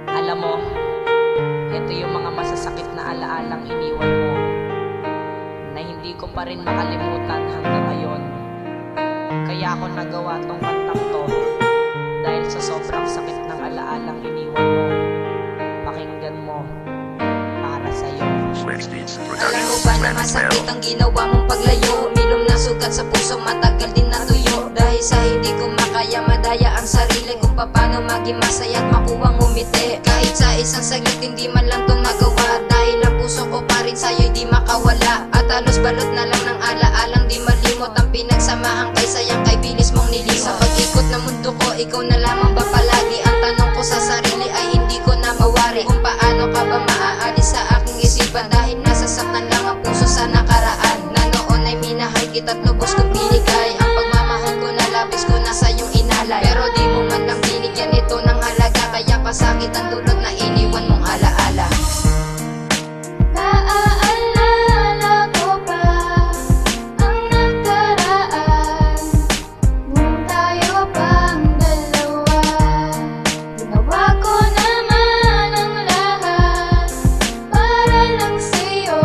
Alam mo, ito yung mga masasakit na alaalang iniwan mo na hindi ko pa rin makalimutan hanggang ngayon. Kaya ako nagawa tong kantang to dahil sa sobrang sakit ng alaalang iniwan mo. Pakinggan mo, para sa'yo. Alam mo ba na masakit ang ginawa mong paglayo? Milom na sugat sa puso, matagal din natuyo. Dahil sa hindi ko makaya madaya ang sarili kung paano maging masaya at makuwang umiti. Kahit sa isang saglit hindi man lang to magawa, dahil ang puso ko pa rin sa'yo'y di makawala. At halos balot na lang ng alaalang di malimot ang pinagsamahan kay sayang kay bilis mong nilimot. Sa pag-ikot ng mundo ko, ikaw na lamang ba palagi? Ang tanong ko sa sarili ay hindi ko na mawari kung paano ka ba maaalis sa aking isipan, dahil nasasaktan lang ang puso sa nakaraan. Na noon ay minahal kita't lubos kong binigay ang pagmamahal ko na labis ko na sa iyong inalay. Pero di mo man lang binigyan ito ng halaga, kaya pasakit ang dulot na iniwan mong alaala. Naaalala ko pa ang nakaraan nung tayo pang dalawa. Ginawa ko naman ang lahat para lang sa'yo.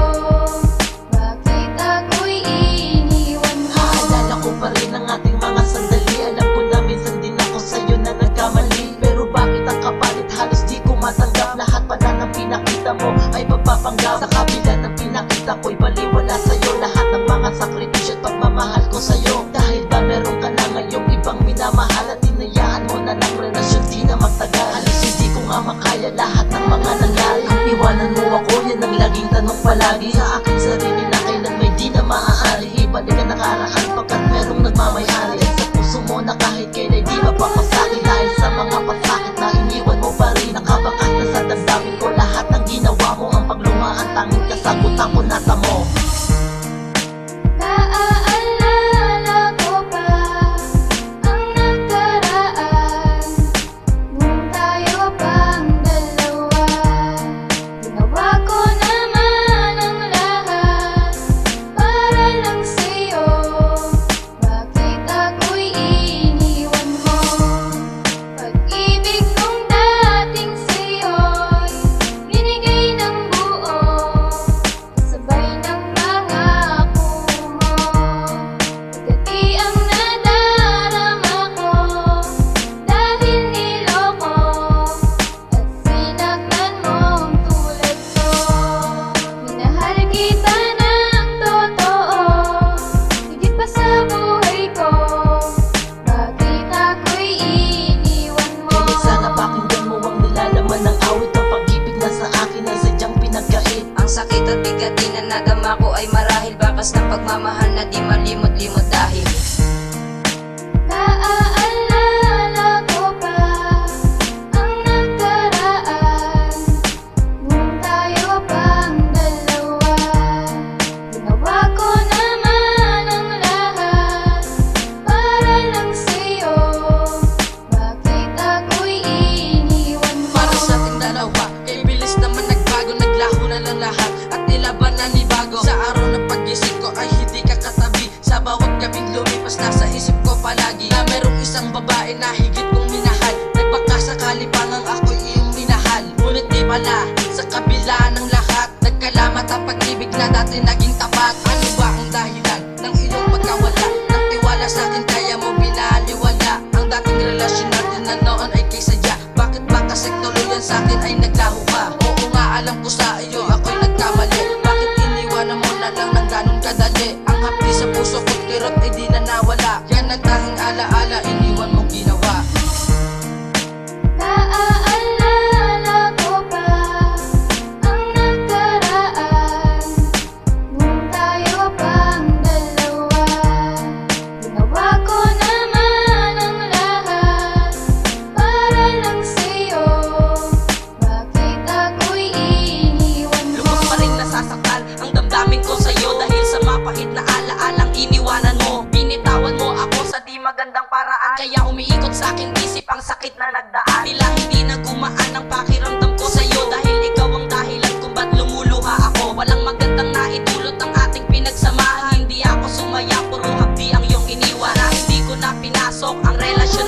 Bakit ako'y iniwan mo? Naalala ko pa rin ang ating mga sandali. Alam ko na minsan din ako sa'yo na nagkamali, pero bakit ang kapalit halos di ko matanggap? Lahat pala ng pinakita mo ay pagpapanggap. Sa kabila ng pinakita ko'y baliwala sa'yo lahat ng mga sakripisyo at pagmamahal ko sa'yo. Dahil ba meron ka na ngayong ibang minamahal at hinayaan mo na ng relasyon di na magtagal? Halos hindi ko nga makaya lahat ng mga nangyari. Kung iwanan mo ako, yan ang laging tanong palagi sa aking sarili na kailan may di na maaari ibalik ang nakaraan pagkat merong nagmamayari. At sa puso mo na kahit kailan di mapapasakit, dahil sa mga pasakit na iniwan mo pa rin. Nakabakas na sa damdamin ko lahat ng ginawa mo. Ang paglumaan tanging kasagutan ko natamo. Naaalala ko pa ang nakaraan nung tayo pang dalawa. Ginawa ko naman ang lahat para lang sa'yo. Bakit ako'y iniwan mo? Pag-ibig kong dating sa'yo'y binigay ng buo, sabay ng pangako mo. Pagkati ang nadarama ko dahil niloko at sinaktan mong tulad ko. Minahal kita ng totoo, higit pa sa buhay ko. Bakit ako'y iniwan mo? Pilit sana pakinggan mo ang nilalaman ng awit. Ang pag-ibig na sa akin ay sadyang pinagkait. Ang sakit at bigat din na nadama ko ay marahil bakas ng pagmamahal na di malimot-limot dahil naaalala ko pa ang nakaraan nung tayo pang dalawa. Ginawa ko naman ang lahat para lang sa'yo. Bakit ako'y iniwan mo? Para sa ating dalawa, kay bilis naman nagbago. Naglaho na lang lahat at nilaban na ni bago. Sa araw ng pag-isip ko ay hindi ka katabi. Sa bawat gabing lumipas nasa isip ko palagi na merong isang babae na higit kong minahal. Nagbaka sakali pa ngang ako'y iyong minahal. Ngunit di pala, sa kabila ng lahat, nagkalamat ang pag-ibig na dati naging tapat. Ano ba ang dahilan ng iyong pagkawala? Nang tiwala sa akin kaya mo binaliwala ang dating relasyon natin na noon ay kay sadya. Bakit ba kasi tuluyan sa akin ay naglaho ka? Oo nga, alam ko sa iyo ako'y nagkamali. Bakit iniwanan mo na lang ng ganun kadali? Ang hapdi sa puso ko't kirot ay di na nawala. Yan ang tanging alaala, iniwan mong ginawa. Naaalala ko pa ang nakaraan nung tayo pang dalawa. Ginawa ko naman ang lahat para lang sa'yo. Bakit ako'y iniwan mo? Lubos pa rin nasasaktan ang damdamin ko sa'yo dahil sa mapait na alaalang iniwanan mo. Binitawan mo ako sa di magandang paraan, kaya umiikot sa aking isip ang sakit na nagdaan. Tila hindi na gumaan ang pakiramdam ko sa'yo dahil ikaw ang dahilan kung ba't lumuluha ako. Walang magandang naidulot ang ating pinagsamahan. Hindi ako sumaya, puro hapdi ang iyong iniwan. Na hindi ko na pinasok ang relasyon